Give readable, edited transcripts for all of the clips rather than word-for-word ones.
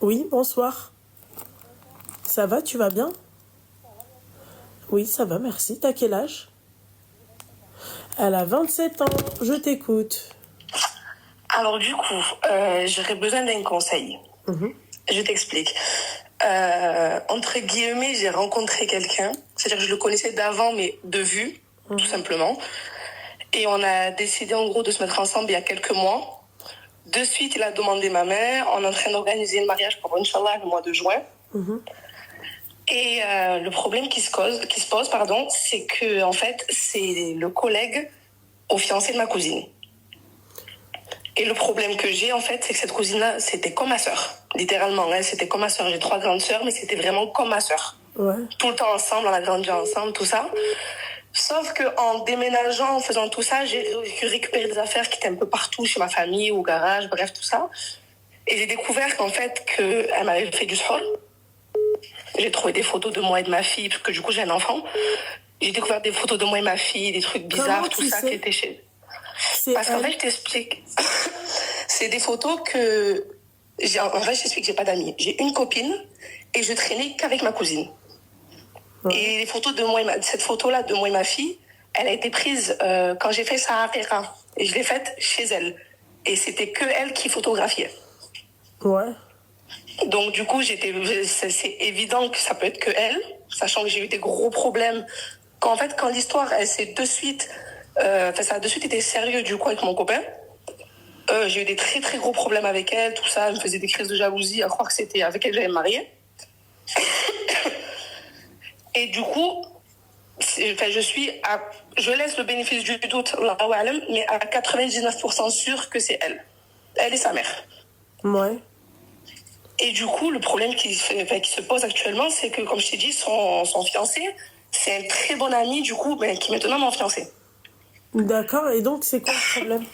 Oui, bonsoir. Ça va, tu vas bien? Oui, ça va, merci. T'as quel âge? Elle a 27 ans. Je t'écoute. Alors du coup, j'aurais besoin d'un conseil. Je t'explique. Entre guillemets, j'ai rencontré quelqu'un. C'est-à-dire que je le connaissais d'avant, mais de vue, tout simplement. Et on a décidé en gros de se mettre ensemble il y a quelques mois. De suite, il a demandé ma main. On est en train d'organiser le mariage pour, Inch'Allah, le mois de juin. Et le problème qui se pose, c'est que en fait, c'est le collègue au fiancé de ma cousine. Et le problème que j'ai, en fait, c'est que cette cousine-là, c'était comme ma sœur. Littéralement, hein, c'était comme ma sœur. J'ai 3 grandes sœurs, mais c'était vraiment comme ma sœur. Ouais. Tout le temps ensemble, on a grandi ensemble, tout ça. Sauf que en déménageant, en faisant tout ça, j'ai récupéré des affaires qui étaient un peu partout chez ma famille, au garage, bref, tout ça. Et j'ai découvert qu'en fait, qu'elle m'avait fait du sol. J'ai trouvé des photos de moi et de ma fille, parce que du coup, j'ai un enfant. J'ai découvert des photos de moi et ma fille, des trucs bizarres, Comment tout tu ça sais? qui était chez... C'est Parce qu'en elle. fait, je t'explique. C'est des photos que... En fait, je t'explique que j'ai pas d'amis. J'ai une copine et je traînais qu'avec ma cousine. Ouais. Et les photos de moi cette photo-là de moi et ma fille, elle a été prise quand j'ai fait sa harira. Et je l'ai faite chez elle. Et c'était que elle qui photographiait. Ouais. Donc du coup, c'est évident que ça peut être que elle, sachant que j'ai eu des gros problèmes. Quand l'histoire, elle s'est de suite... ça a de suite été sérieux du coup avec mon copain. J'ai eu des très très gros problèmes avec elle, tout ça. Elle me faisait des crises de jalousie à croire que c'était avec elle que j'allais me marier. Et du coup, je laisse le bénéfice du doute, mais à 99% sûr que c'est elle. Elle et sa mère. Ouais. Et du coup, le problème qui se pose actuellement, c'est que, comme je t'ai dit, son fiancé, c'est un très bon ami, du coup, qui est maintenant mon fiancé. D'accord. Et donc, c'est quoi le problème?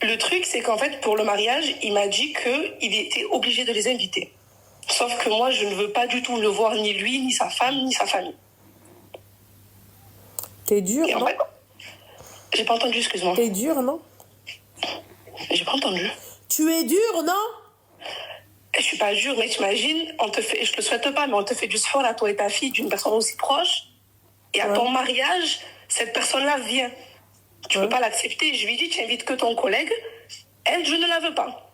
Le truc, c'est qu'en fait, pour le mariage, il m'a dit qu'il était obligé de les inviter. Sauf que moi, je ne veux pas du tout le voir, ni lui, ni sa femme, ni sa famille. T'es dur, Et en non? fait, j'ai pas entendu, excuse-moi. T'es dur, non? J'ai pas entendu. Tu es dur, non? Je suis pas dure, mais t'imagines, je te souhaite pas, mais on te fait du sport à toi et ta fille d'une personne aussi proche. Et à ton mariage, cette personne-là vient. Tu peux pas l'accepter. Je lui dis, tu invites que ton collègue. Elle, je ne la veux pas.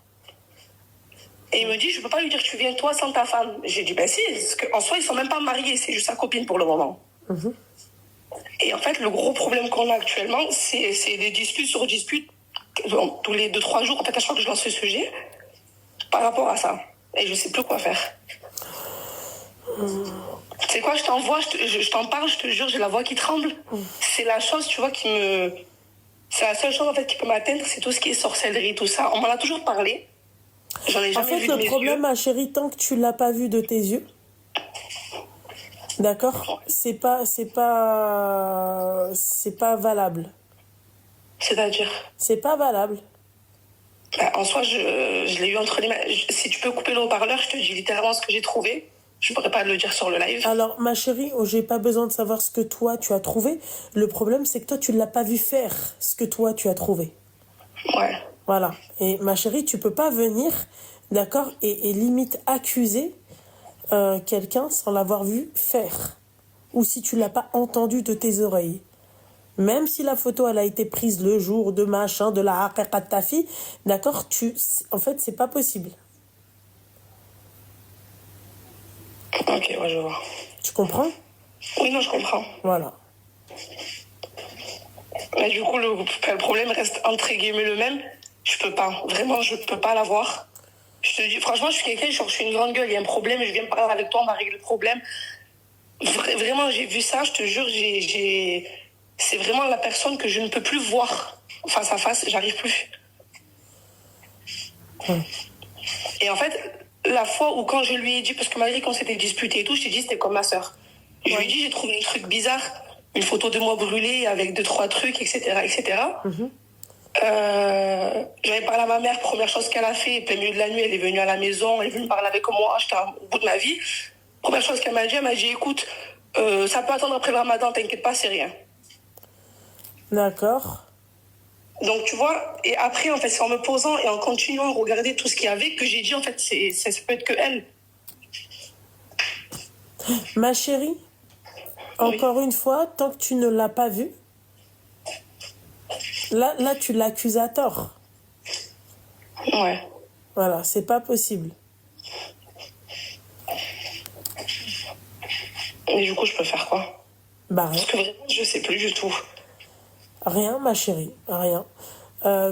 Et il me dit, je peux pas lui dire, tu viens toi sans ta femme. J'ai dit, ben si, parce qu'en soi, ils sont même pas mariés, c'est juste sa copine pour le moment. Et en fait, le gros problème qu'on a actuellement, c'est des disputes sur disputes. Tous les 2-3 jours, en fait, à chaque fois que je lance ce sujet, par rapport à ça. Et je sais plus quoi faire. C'est quoi, je t'envoie, je t'en parle, je te jure, j'ai la voix qui tremble. C'est la chose, tu vois, c'est la seule chose, en fait, qui peut m'atteindre, c'est tout ce qui est sorcellerie, tout ça. On m'en a toujours parlé. J'en ai jamais vu de mes yeux. Le problème, ma chérie, tant que tu l'as pas vu de tes yeux, d'accord, c'est pas valable. C'est-à-dire? C'est pas valable. En soi, je l'ai eu entre les mains. Si tu peux couper le haut-parleur, je te dis littéralement ce que j'ai trouvé. Je pourrais pas le dire sur le live. Alors, ma chérie, j'ai pas besoin de savoir ce que toi tu as trouvé. Le problème, c'est que toi, tu l'as pas vu faire ce que toi tu as trouvé. Ouais. Voilà. Et ma chérie, tu peux pas venir, d'accord, et limite accuser quelqu'un sans l'avoir vu faire. Ou si tu l'as pas entendu de tes oreilles. Même si la photo, elle a été prise le jour de machin, de la haqiqa de ta fille, d'accord, en fait, c'est pas possible. Ok, ouais, je vois. Tu comprends? Oui, non, je comprends. Voilà. Mais du coup, le problème reste entre guillemets le même. Je peux pas. Vraiment, je peux pas l'avoir. Je te dis, franchement, je suis quelqu'un, je suis une grande gueule. Il y a un problème, je viens parler avec toi, on va régler le problème. Vraiment, j'ai vu ça, je te jure, c'est vraiment la personne que je ne peux plus voir face à face. J'arrive plus. Et en fait, la fois où quand je lui ai dit, parce que malgré qu'on s'était disputé et tout, je t'ai dit c'était comme ma sœur. Je lui ai dit j'ai trouvé un truc bizarre, une photo de moi brûlée avec 2-3 trucs, etc., etc. J'avais parlé à ma mère, première chose qu'elle a fait, plein milieu de la nuit, elle est venue à la maison, elle est venue parler avec moi, j'étais au bout de ma vie. Première chose qu'elle m'a dit, écoute, ça peut attendre après le ramadan, t'inquiète pas, c'est rien. D'accord. Donc, tu vois, et après, en fait, c'est en me posant et en continuant à regarder tout ce qu'il y avait que j'ai dit, en fait, ça peut être que elle. Ma chérie, Oui. encore une fois, tant que tu ne l'as pas vu, là, tu l'accuses à tort. Ouais. Voilà, c'est pas possible. Mais du coup, je peux faire quoi? Bah rien. Parce que vraiment, je sais plus du tout. Rien, ma chérie, rien.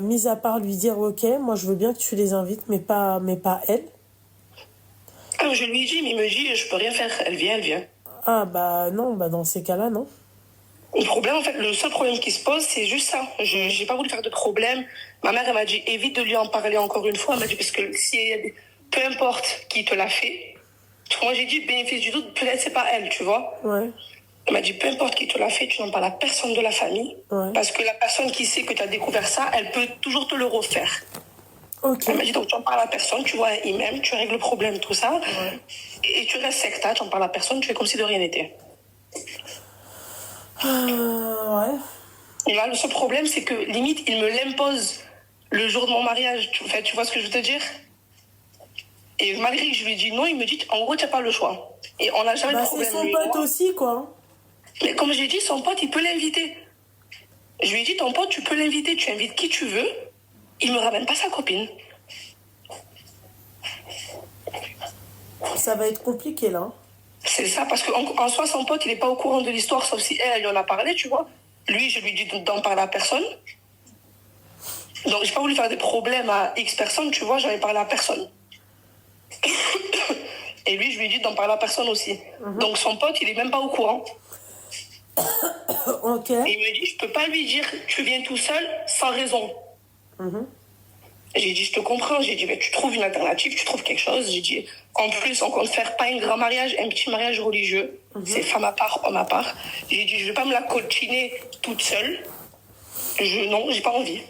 Mis à part lui dire, ok, moi je veux bien que tu les invites, mais pas elle. Ah, je lui ai dit, mais il me dit, je peux rien faire. Elle vient, elle vient. Ah bah non, bah dans ces cas-là, non. Le problème, en fait, le seul problème qui se pose, c'est juste ça. Je j'ai pas voulu faire de problème. Ma mère, elle m'a dit, évite de lui en parler encore une fois. Elle m'a dit, parce que si, peu importe qui te l'a fait, parce que moi j'ai dit, bénéfice du doute, peut-être c'est pas elle, tu vois. Ouais, Elle m'a dit, peu importe qui te l'a fait, tu n'en parles à personne de la famille. ouais. Parce que la personne qui sait que tu as découvert ça, elle peut toujours te le refaire. Ok. Elle m'a dit, donc tu n'en parles à personne, tu vois, il m'aime, tu règles le problème, tout ça. Ouais. Et tu restes secta, tu n'en parles à personne, tu fais comme si de rien n'était. Ouais. Et là, le seul problème, c'est que limite, il me l'impose le jour de mon mariage. Tu vois ce que je veux te dire? Et malgré que je lui ai dit non, il me dit, en gros, tu n'as pas le choix. Et on n'a jamais de Bah c'est problème. son lui et pote moi. aussi, quoi. Mais comme j'ai dit, son pote, il peut l'inviter. Je lui ai dit, ton pote, tu peux l'inviter, tu invites qui tu veux. Il me ramène pas sa copine. Ça va être compliqué, là. C'est ça, parce qu'en soi, son pote, il n'est pas au courant de l'histoire, sauf si elle lui en a parlé, tu vois. Lui, je lui dis d'en parler à personne. Donc, j'ai pas voulu faire des problèmes à X personnes, tu vois, j'en ai parlé à personne. Et lui, je lui ai dit d'en parler à personne aussi. Donc, son pote, il est même pas au courant. Ok. Et il me dit, je peux pas lui dire, tu viens tout seul, sans raison. J'ai dit, je te comprends. J'ai dit, mais tu trouves une alternative, tu trouves quelque chose. J'ai dit, en plus, on compte faire pas un grand mariage, un petit mariage religieux. C'est femme à part, homme à part. J'ai dit, je vais pas me la coltiner toute seule. Non, j'ai pas envie.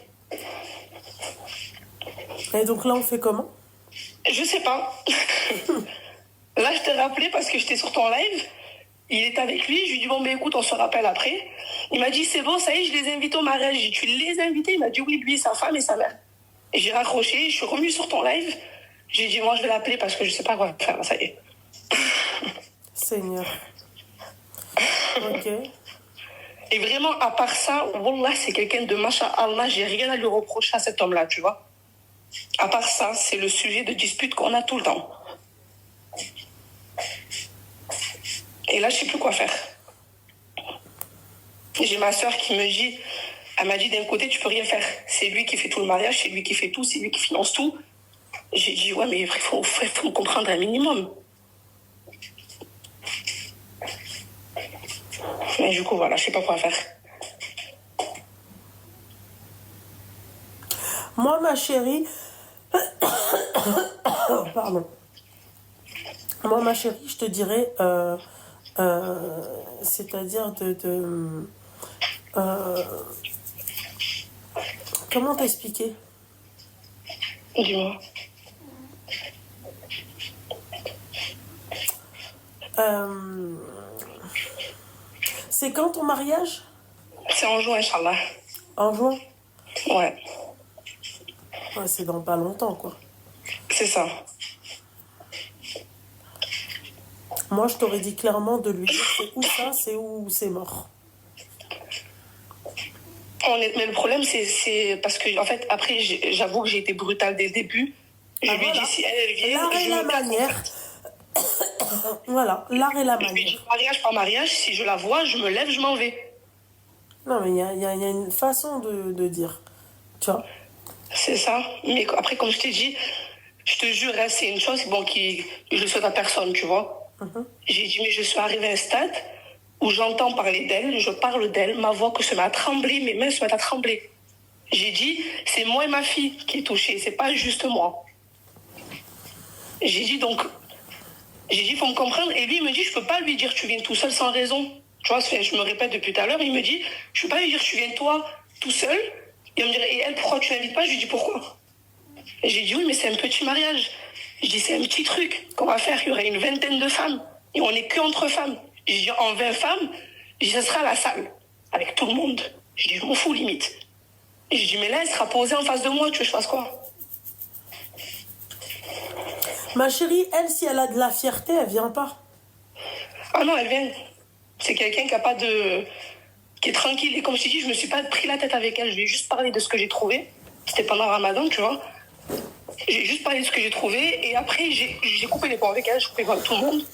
Et donc là, on fait comment? Je sais pas. Là, je t'ai rappelé parce que j'étais sur ton live. Il est avec lui. Je lui ai dit, bon, ben écoute, on se rappelle après. Il m'a dit, c'est bon, ça y est, je les invite au mariage. J'ai dit, tu les as invités? Il m'a dit, oui, lui, sa femme et sa mère. Et j'ai raccroché, je suis revenue sur ton live. J'ai dit, moi, je vais l'appeler parce que je sais pas quoi faire. Ça y est. Seigneur. Ok. Et vraiment, à part ça, Wallah, c'est quelqu'un de masha'Allah. J'ai rien à lui reprocher à cet homme-là, tu vois. À part ça, c'est le sujet de dispute qu'on a tout le temps. Et là, je sais plus quoi faire. J'ai ma soeur qui me dit, elle m'a dit d'un côté, tu peux rien faire. C'est lui qui fait tout le mariage, c'est lui qui fait tout, c'est lui qui finance tout. J'ai dit, ouais, mais il faut me comprendre un minimum. Mais du coup, voilà, je sais pas quoi faire. Moi, ma chérie... Pardon. Moi, ma chérie, je te dirais... c'est-à-dire comment t'expliquer? Dis-moi. C'est quand ton mariage? C'est en juin, Inch'Allah. En juin? Ouais, Ouais, c'est dans pas longtemps, quoi. c'est ça. Moi, je t'aurais dit clairement de lui dire c'est où ça, c'est où c'est mort. Mais le problème, c'est parce que, en fait, après, j'avoue que j'ai été brutale dès le début. Je lui ai dit, si elle vient, L'art et je la me casse, en manière. fait. Voilà, l'art et la Je lui ai dit, manière. mariage par mariage, si je la vois, je me lève, je m'en vais. Non, mais il y a une façon de dire. Tu vois? C'est ça. Mais après, comme je t'ai dit, je te jure, hein, c'est une chose bon, je le souhaite à personne, tu vois. J'ai dit, mais je suis arrivée à un stade où j'entends parler d'elle, je parle d'elle, ma voix que se met à trembler, mes mains se mettent à trembler. J'ai dit, c'est moi et ma fille qui est touchée, c'est pas juste moi. J'ai dit, il faut me comprendre. Et lui, il me dit, je peux pas lui dire, tu viens tout seul sans raison. Tu vois, je me répète depuis tout à l'heure, il me dit, je peux pas lui dire, tu viens toi tout seul. Il va me dire, et elle, pourquoi tu l'invites pas? Je lui dis, pourquoi? Et j'ai dit, oui, mais c'est un petit mariage. Je dis, c'est un petit truc qu'on va faire. Il y aurait une vingtaine de femmes. Et on n'est que entre femmes. J'ai dit, en 20 femmes, je dis, ça sera à la salle. Avec tout le monde. Je dis, je m'en fous, limite. Et je dis, mais là, elle sera posée en face de moi, tu veux que je fasse quoi? Ma chérie, elle, si elle a de la fierté, elle vient pas. Ah non, elle vient. C'est quelqu'un qui a pas de... qui est tranquille. Et comme je t'ai dit, je me suis pas pris la tête avec elle. Je lui ai juste parlé de ce que j'ai trouvé. C'était pendant Ramadan, tu vois. J'ai juste parlé de ce que j'ai trouvé. Et après, j'ai coupé les ponts avec elle. Je coupé avec tout le monde.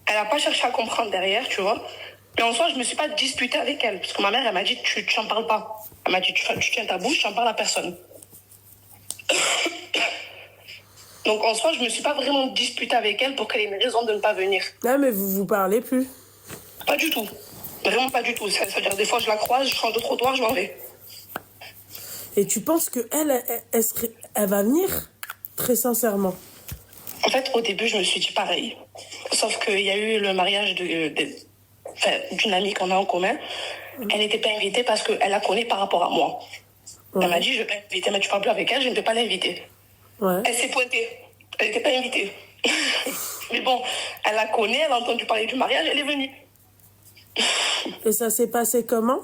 Elle n'a pas cherché à comprendre derrière, tu vois. Mais en soi, je me suis pas disputée avec elle. Parce que ma mère, elle m'a dit, tu n'en parles pas. Elle m'a dit, tu tiens ta bouche, tu n'en parles à personne. Donc en soi, je me suis pas vraiment disputée avec elle pour qu'elle ait une raison de ne pas venir. Ah, mais vous vous parlez plus. Pas du tout. Vraiment pas du tout. Ça veut dire des fois, je la croise, je change de trottoir, je m'en vais. Et tu penses que elle va venir? Très sincèrement. En fait, au début, je me suis dit pareil. Sauf qu'il y a eu le mariage d'une amie qu'on a en commun. Elle n'était pas invitée parce qu'elle la connaît par rapport à moi. Ouais. Elle m'a dit, je vais pas l'inviter, mais tu parles plus avec elle, je ne vais pas l'inviter. Ouais. Elle s'est pointée. Elle n'était pas invitée. Mais bon, elle la connaît, elle a entendu parler du mariage, elle est venue. Et ça s'est passé comment?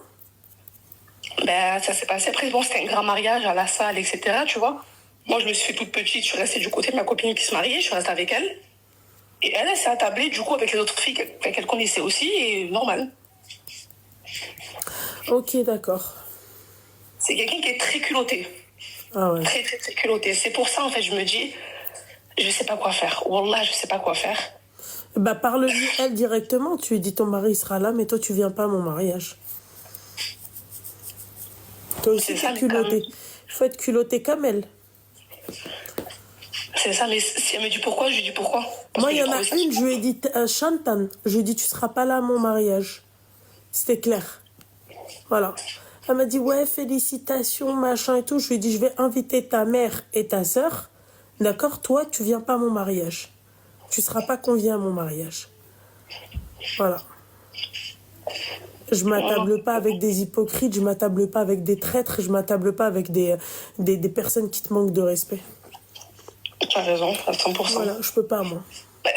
Ben, ça s'est passé. Après, bon, c'était un grand mariage à la salle, etc., tu vois. Moi, je me suis fait toute petite, je suis restée du côté de ma copine qui se mariait, je suis restée avec elle. Et elle s'est attablée, du coup, avec les autres filles qu'elle connaissait aussi, et normal. Ok, d'accord. C'est quelqu'un qui est très culotté. Ah ouais. Très, très, très culotté. C'est pour ça, en fait, je me dis, je sais pas quoi faire. Wallah, je sais pas quoi faire. Bah, parle-lui elle directement. Tu lui dis ton mari sera là, mais toi, tu viens pas à mon mariage. Toi aussi, C'est ça, t'es culotté. mais Il faut être culotté comme elle. c'est ça, mais si elle me dit pourquoi, je lui dis pourquoi. Parce Moi, que il y j'ai en a trouvé ça une, je lui ai dit, Shantan, je lui ai dit, tu seras pas là à mon mariage. C'était clair. Voilà. Elle m'a dit, ouais, félicitations, machin et tout. Je lui ai dit, je vais inviter ta mère et ta sœur. D'accord? Toi, tu viens pas à mon mariage. Tu seras pas convié à mon mariage. Voilà. Je m'attable pas avec des hypocrites, je m'attable pas avec des traîtres, je m'attable pas avec des personnes qui te manquent de respect. Tu as raison, à 100%. Voilà, je peux pas, moi.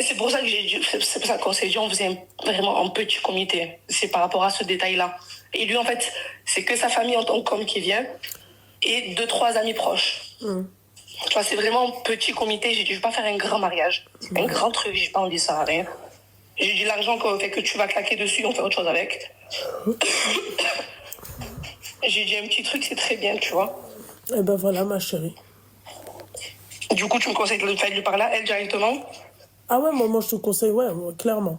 C'est pour ça que j'ai dit, c'est pour ça qu'on s'est dit, on faisait vraiment un petit comité. C'est par rapport à ce détail-là. Et lui, en fait, c'est que sa famille en tant qu'homme qui vient et 2-3 amis proches. Tu vois, c'est vraiment un petit comité. J'ai dit, je vais pas faire un grand mariage. Un grand truc, j'ai pas envie, ça sert à rien. J'ai dit, l'argent que tu vas claquer dessus, on fait autre chose avec. J'ai dit, un petit truc, c'est très bien, tu vois. Eh ben voilà, ma chérie. Du coup, tu me conseilles de lui parler à elle directement? Ah ouais, moi je te conseille, ouais, clairement.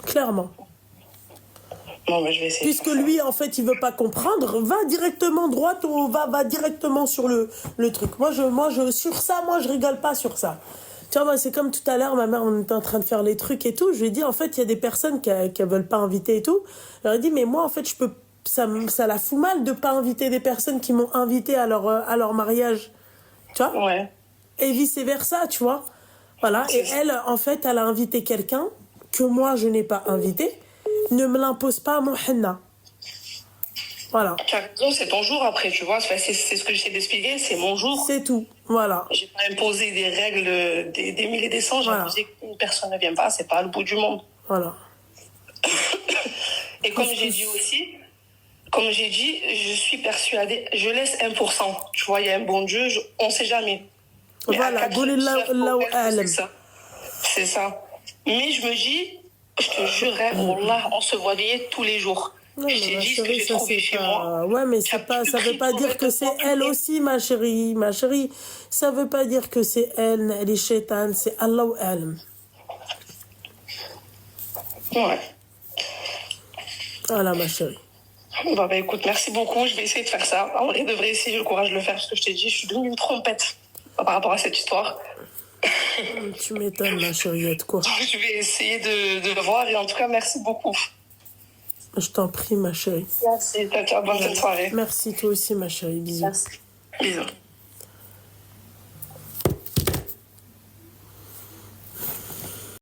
Clairement. Non, mais je vais essayer. Puisque lui, en fait, il veut pas comprendre, va directement droit ou va directement sur le truc. Moi, sur ça, moi, je rigole pas sur ça. Tu vois, moi, c'est comme tout à l'heure, ma mère, on était en train de faire les trucs et tout. Je lui ai dit, en fait, il y a des personnes qui veulent pas inviter et tout. Je leur ai dit, mais moi, en fait, je peux, ça la fout mal de pas inviter des personnes qui m'ont invité à leur mariage. Tu vois? Ouais. Et vice-versa, tu vois. Voilà. Et elle, en fait, elle a invité quelqu'un que moi, je n'ai pas invité. Ne me l'impose pas à mon henna. Voilà. Tu as raison, c'est ton jour après, tu vois. C'est ce que j'essaie d'expliquer, c'est mon jour. C'est tout. Voilà. J'ai pas imposé des règles des mille et des cents. J'ai imposé qu'une personne ne vient pas, c'est pas le bout du monde. Voilà. Et comme j'ai dit aussi, je suis persuadée, je laisse 1%. Tu vois, il y a un bon Dieu, on sait jamais. Mais voilà. C'est ça. Mais je me dis, je te jurerais, Wallah, on se voyait tous les jours. Non, je t'ai dit ce que j'ai ça, trouvé chez moi. Ouais, mais ça veut pas dire que c'est elle aussi, ma chérie. Ma chérie, ça veut pas dire que c'est elle, les chétanes, c'est Allah ou elle. Ouais. Voilà, ma chérie. Bah, écoute, merci beaucoup. Je vais essayer de faire ça. En vrai, de vrai, si j'ai le courage de le faire, parce que je t'ai dit, je suis devenue une trompette par rapport à cette histoire. Tu m'étonnes, ma chérie, de quoi? Je vais essayer de le voir et en tout cas, merci beaucoup. Je t'en prie, ma chérie. Merci, bonne soirée. Merci, toi aussi, ma chérie. Bisous. Merci. Bisous.